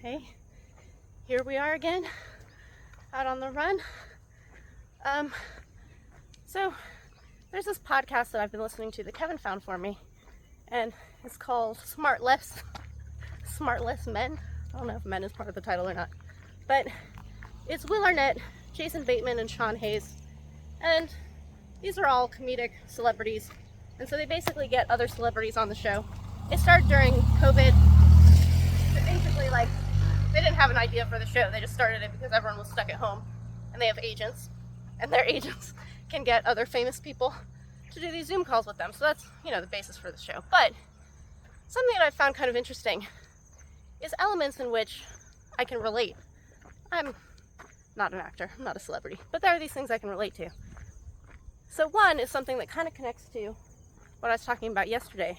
Hey, here we are again, out on the run. So there's this podcast that I've been listening to that Kevin found for me, and it's called Smart Less Men. I don't know if men is part of the title or not, but it's Will Arnett, Jason Bateman, and Sean Hayes, and these are all comedic celebrities, and so they basically get other celebrities on the show. It started during COVID, but basically, like, they didn't have an idea for the show. They just started it because everyone was stuck at home, and they have agents, and their agents can get other famous people to do these Zoom calls with them. So that's, the basis for the show. But something that I found kind of interesting is elements in which I can relate. I'm not an actor, I'm not a celebrity, but there are these things I can relate to. So one is something that kind of connects to what I was talking about yesterday,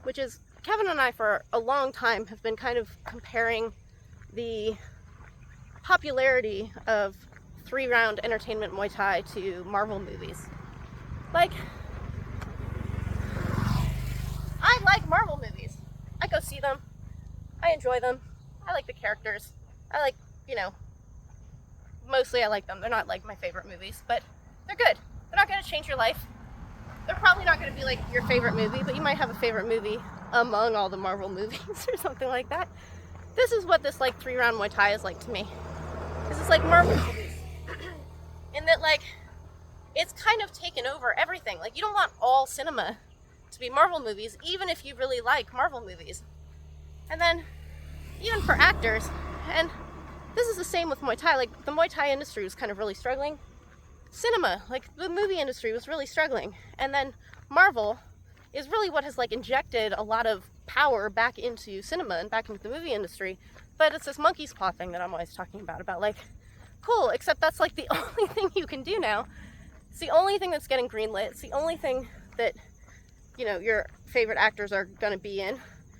which is Kevin and I for a long time have been kind of comparing the popularity of 3-round entertainment Muay Thai to Marvel movies. Like, I like Marvel movies. I go see them. I enjoy them. I like the characters. I like, mostly I like them. They're not like my favorite movies, but they're good. They're not going to change your life. They're probably not going to be like your favorite movie, but you might have a favorite movie among all the Marvel movies or something like that. This is what this 3-round Muay Thai is like to me. This is like Marvel movies. In that, it's kind of taken over everything. You don't want all cinema to be Marvel movies, even if you really like Marvel movies. And then, even for actors, and this is the same with Muay Thai, the Muay Thai industry was kind of really struggling. Cinema, the movie industry was really struggling. And then Marvel is really what has injected a lot of power back into cinema and back into the movie industry. But it's this monkey's paw thing that I'm always talking about cool, except that's the only thing you can do now. It's the only thing that's getting greenlit. It's the only thing that, your favorite actors are gonna be in.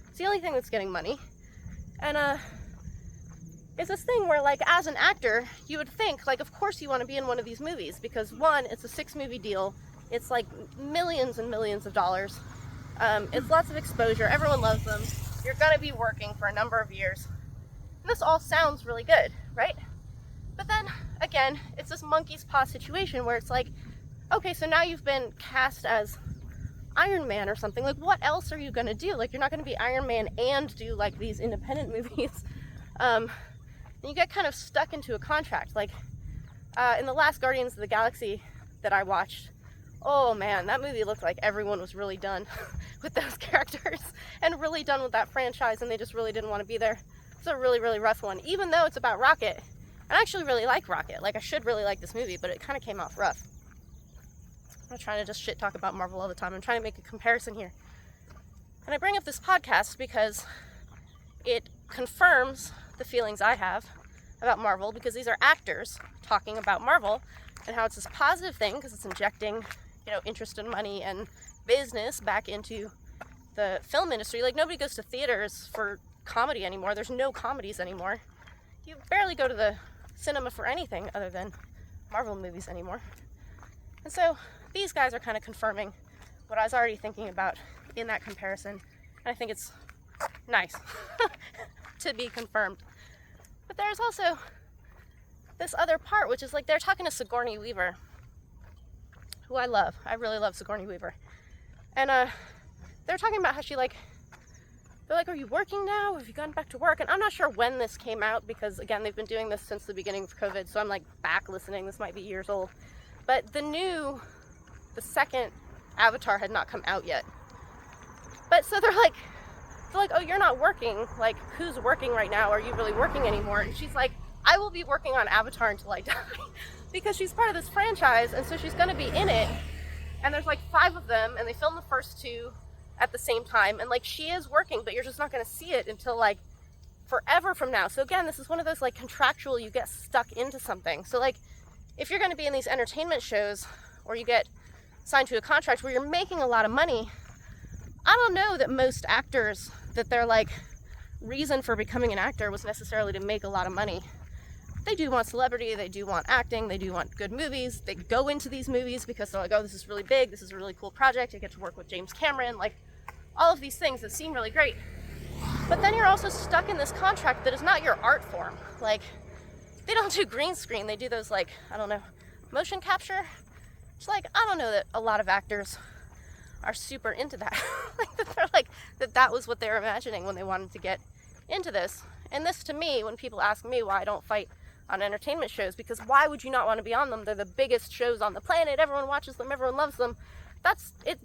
It's the only thing that's getting money. And it's this thing where as an actor, you would think of course you want to be in one of these movies because one, it's a 6-movie deal. It's millions and millions of dollars. It's lots of exposure. Everyone loves them. You're gonna be working for a number of years. And this all sounds really good, right? But then, again, it's this monkey's paw situation where it's okay, so now you've been cast as Iron Man or something. What else are you going to do? You're not going to be Iron Man and do, these independent movies. And you get kind of stuck into a contract. In the last Guardians of the Galaxy that I watched, oh man, that movie looked like everyone was really done with those characters and really done with that franchise, and they just really didn't want to be there. It's a really, really rough one. Even though it's about Rocket, I actually really like Rocket. I should really like this movie, but it kind of came off rough. I'm not trying to just shit talk about Marvel all the time. I'm trying to make a comparison here. And I bring up this podcast because it confirms the feelings I have about Marvel, because these are actors talking about Marvel and how it's this positive thing because it's injecting, interest and money and business back into the film industry. Nobody goes to theaters for comedy anymore. There's no comedies anymore. You barely go to the cinema for anything other than Marvel movies anymore. And so these guys are kind of confirming what I was already thinking about in that comparison. And I think it's nice to be confirmed. But there's also this other part, which is they're talking to Sigourney Weaver, who I love. I really love Sigourney Weaver. And they're talking about how she they're are you working now? Have you gone back to work? And I'm not sure when this came out because, again, they've been doing this since the beginning of COVID, so I'm back listening. This might be years old. But the second Avatar had not come out yet. But so they're oh, you're not working. Who's working right now? Are you really working anymore? And she's I will be working on Avatar until I die because she's part of this franchise, and so she's going to be in it. And there's 5 of them, and they filmed the first 2 at the same time, and she is working, but you're just not going to see it until forever from now. So again, this is one of those contractual, you get stuck into something. So if you're going to be in these entertainment shows, or you get signed to a contract where you're making a lot of money, I don't know that most actors, that their reason for becoming an actor was necessarily to make a lot of money. They do want celebrity, they do want acting, they do want good movies. They go into these movies because they're oh, this is really big, this is a really cool project, I get to work with James Cameron, all of these things that seem really great. But then you're also stuck in this contract that is not your art form. Like, they don't do green screen. They do those, like, I don't know, motion capture. It's like, I don't know that a lot of actors are super into that. Like, that they're like, that was what they were imagining when they wanted to get into this. And this, to me, when people ask me why I don't fight on entertainment shows, because why would you not want to be on them? They're the biggest shows on the planet. Everyone watches them. Everyone loves them. That's it.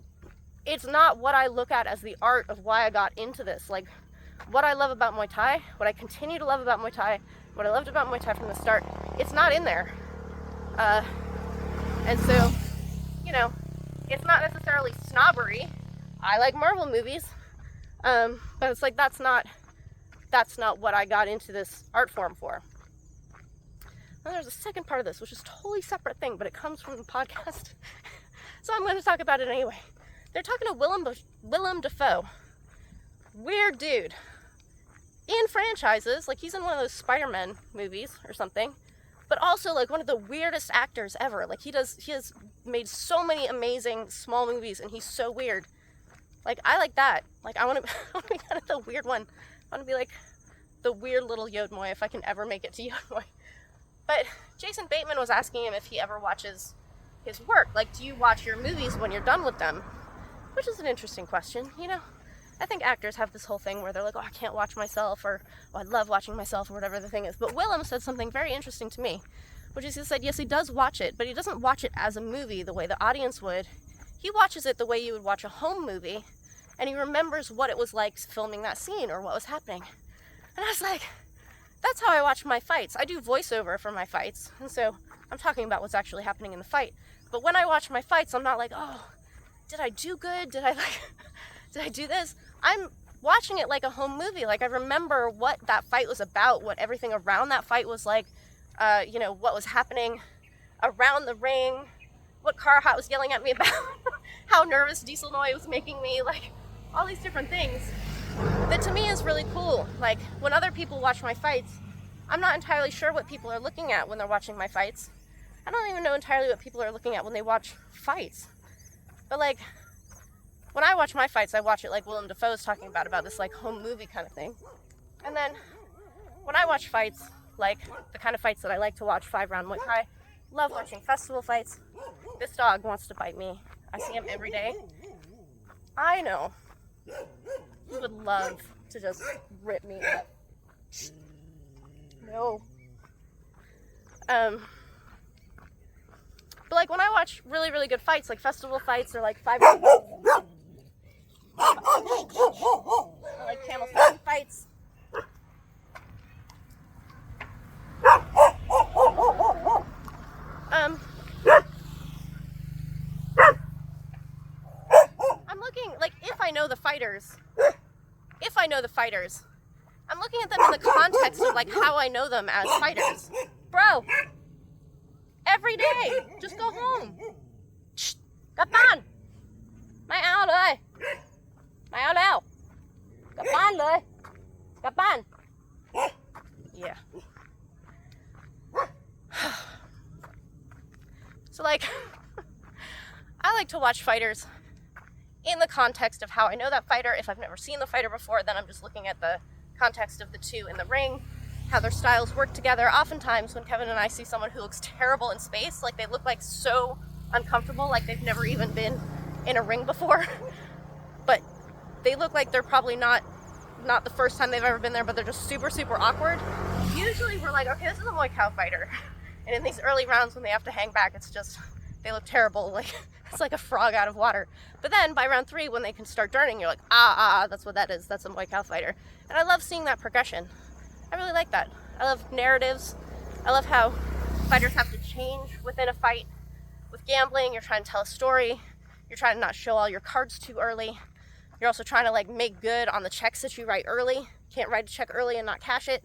It's not what I look at as the art of why I got into this. Like, what I love about Muay Thai, what I continue to love about Muay Thai, what I loved about Muay Thai from the start, it's not in there. And so, you know, it's not necessarily snobbery. I like Marvel movies, but it's like that's not what I got into this art form for. And there's a second part of this, which is a totally separate thing, but it comes from the podcast. So I'm going to talk about it anyway. They're talking to Willem Dafoe. Weird dude. In franchises, like he's in one of those Spider-Man movies or something, but also like one of the weirdest actors ever. Like he has made so many amazing small movies, and he's so weird. Like, I like that. Like, I want to be kind of the weird one. I want to be like the weird little Yodmoy if I can ever make it to Yodmoy. But Jason Bateman was asking him if he ever watches his work. Like, do you watch your movies when you're done with them? Which is an interesting question, you know? I think actors have this whole thing where they're like, oh, I can't watch myself, or oh, I love watching myself, or whatever the thing is. But Willem said something very interesting to me, which is he said, yes, he does watch it, but he doesn't watch it as a movie the way the audience would. He watches it the way you would watch a home movie, and he remembers what it was like filming that scene or what was happening. And I was like, that's how I watch my fights. I do voiceover for my fights, and so I'm talking about what's actually happening in the fight. But when I watch my fights, I'm not like, oh, did I do good? Did I do this? I'm watching it like a home movie. Like, I remember what that fight was about, what everything around that fight was like, you know, what was happening around the ring, what Carhot was yelling at me about, how nervous Diesel Noy was making me, like, all these different things. That to me is really cool. Like, when other people watch my fights, I'm not entirely sure what people are looking at when they're watching my fights. I don't even know entirely what people are looking at when they watch fights. But, like, when I watch my fights, I watch it like Willem Dafoe's talking about this, like, home movie kind of thing. And then, when I watch fights, like, the kind of fights that I like to watch, 5-round Muay Thai, love watching festival fights. This dog wants to bite me. I see him every day. I know. He would love to just rip me up. No. But, like, when I watch really, really good fights, like festival fights or, like, 5-round or, like, camel fights. I'm looking, like, if I know the fighters, I'm looking at them in the context of, like, how I know them as fighters. Bro, every day, just go home. Shh, kapan. Mày ao rồi. Mày ao đâu? Kapan rồi. Kapan. Yeah. So, like, I like to watch fighters in the context of how I know that fighter. If I've never seen the fighter before, then I'm just looking at the context of the two in the ring, how their styles work together. Oftentimes, when Kevin and I see someone who looks terrible in space, like, they look like so uncomfortable, like they've never even been in a ring before, but they look like they're probably not the first time they've ever been there, but they're just super, super awkward. Usually we're like, okay, this is a Muay Thai fighter. And in these early rounds when they have to hang back, it's just, they look terrible. Like, it's like a frog out of water. But then by round 3, when they can start turning, you're like, that's what that is. That's a Muay Thai fighter. And I love seeing that progression. I really like that. I love narratives. I love how fighters have to change within a fight. With gambling, you're trying to tell a story. You're trying to not show all your cards too early. You're also trying to, like, make good on the checks that you write early. Can't write a check early and not cash it.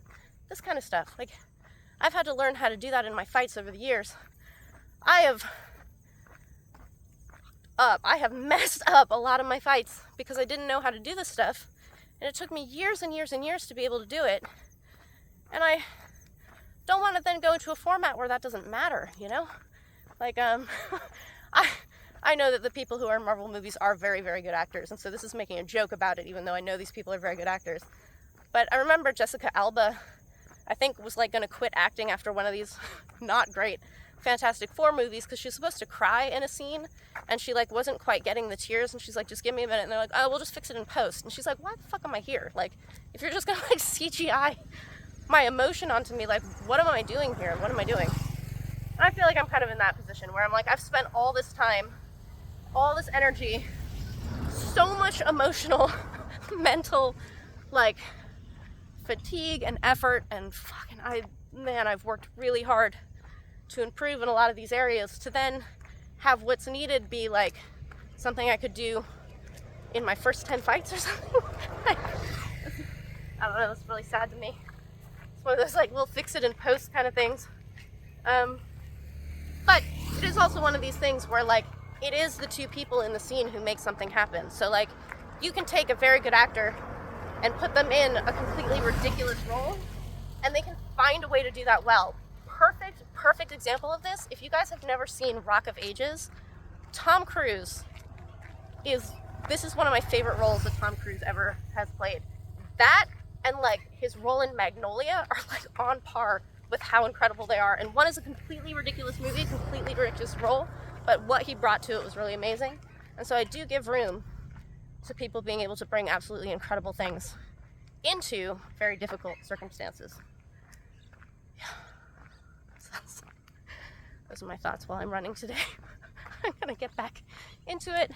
This kind of stuff. Like, I've had to learn how to do that in my fights over the years. I have messed up a lot of my fights because I didn't know how to do this stuff. And it took me years and years and years to be able to do it. And I don't want to then go into a format where that doesn't matter, you know? Like, I I know that the people who are in Marvel movies are very, very good actors, and so this is making a joke about it, even though I know these people are very good actors. But I remember Jessica Alba, I think, was like going to quit acting after one of these not great Fantastic Four movies, because she was supposed to cry in a scene, and she like wasn't quite getting the tears, and she's like, just give me a minute, and they're like, oh, we'll just fix it in post. And she's like, why the fuck am I here? Like, if you're just gonna like CGI my emotion onto me, like, what am I doing here? What am I doing? And I feel like I'm kind of in that position where I'm like, I've spent all this time, all this energy, so much emotional, mental, like, fatigue and effort, and fucking, I've worked really hard to improve in a lot of these areas, to then have what's needed be like something I could do in my first 10 fights or something. I don't know, it's really sad to me. It's one of those like, we'll fix it in post kind of things. But it is also one of these things where like, it is the two people in the scene who make something happen. So like, you can take a very good actor and put them in a completely ridiculous role, and they can find a way to do that well. Perfect example of this, if you guys have never seen Rock of Ages, Tom Cruise this is one of my favorite roles that Tom Cruise ever has played. That and like his role in Magnolia are like on par with how incredible they are. And one is a completely ridiculous movie, completely ridiculous role, but what he brought to it was really amazing. And so I do give room to people being able to bring absolutely incredible things into very difficult circumstances. Yeah. Those are my thoughts while I'm running today. I'm gonna get back into it.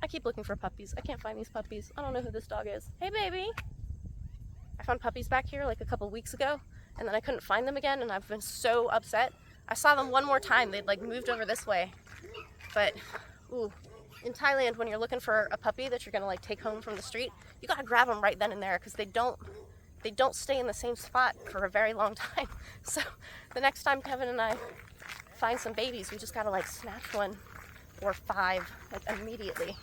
I keep looking for puppies. I can't find these puppies. I don't know who this dog is. Hey, baby. I found puppies back here like a couple weeks ago, and then I couldn't find them again, and I've been so upset. I saw them one more time. They'd like moved over this way. But, ooh, in Thailand, when you're looking for a puppy that you're gonna like take home from the street, you gotta grab them right then and there, because they don't stay in the same spot for a very long time. So the next time Kevin and I find some babies, we just gotta like snatch one or 5 like immediately.